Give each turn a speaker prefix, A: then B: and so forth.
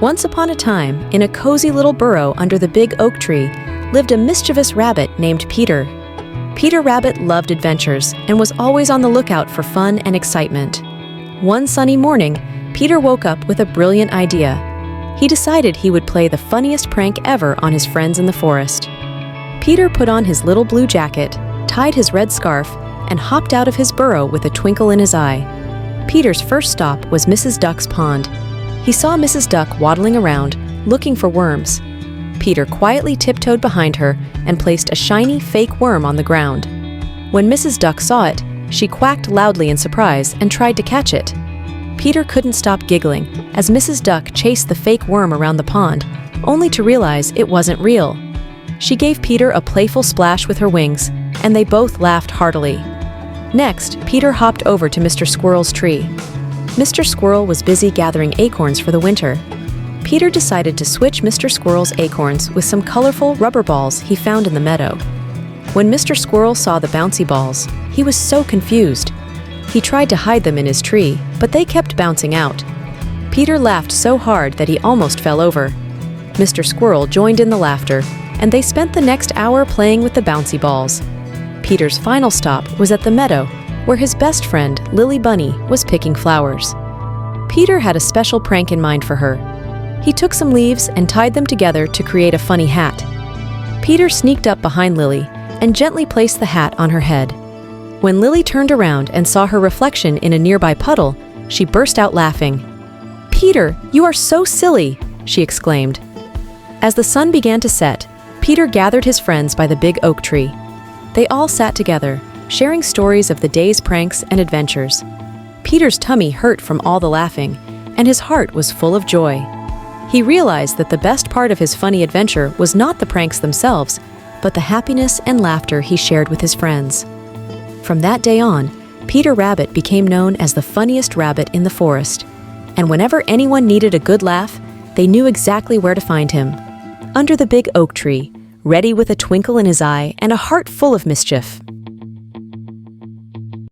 A: Once upon a time, in a cozy little burrow under the big oak tree, lived a mischievous rabbit named Peter. Peter Rabbit loved adventures and was always on the lookout for fun and excitement. One sunny morning, Peter woke up with a brilliant idea. He decided he would play the funniest prank ever on his friends in the forest. Peter put on his little blue jacket, tied his red scarf, and hopped out of his burrow with a twinkle in his eye. Peter's first stop was Mrs. Duck's pond. He saw Mrs. Duck waddling around, looking for worms. Peter quietly tiptoed behind her and placed a shiny, fake worm on the ground. When Mrs. Duck saw it, she quacked loudly in surprise and tried to catch it. Peter couldn't stop giggling as Mrs. Duck chased the fake worm around the pond, only to realize it wasn't real. She gave Peter a playful splash with her wings, and they both laughed heartily. Next, Peter hopped over to Mr. Squirrel's tree. Mr. Squirrel was busy gathering acorns for the winter. Peter decided to switch Mr. Squirrel's acorns with some colorful rubber balls he found in the meadow. When Mr. Squirrel saw the bouncy balls, he was so confused. He tried to hide them in his tree, but they kept bouncing out. Peter laughed so hard that he almost fell over. Mr. Squirrel joined in the laughter, and they spent the next hour playing with the bouncy balls. Peter's final stop was at the meadow, where his best friend, Lily Bunny, was picking flowers. Peter had a special prank in mind for her. He took some leaves and tied them together to create a funny hat. Peter sneaked up behind Lily and gently placed the hat on her head. When Lily turned around and saw her reflection in a nearby puddle, she burst out laughing. "Peter, you are so silly!" she exclaimed. As the sun began to set, Peter gathered his friends by the big oak tree. They all sat together, sharing stories of the day's pranks and adventures. Peter's tummy hurt from all the laughing, and his heart was full of joy. He realized that the best part of his funny adventure was not the pranks themselves, but the happiness and laughter he shared with his friends. From that day on, Peter Rabbit became known as the funniest rabbit in the forest, and whenever anyone needed a good laugh, they knew exactly where to find him. Under the big oak tree, ready with a twinkle in his eye and a heart full of mischief.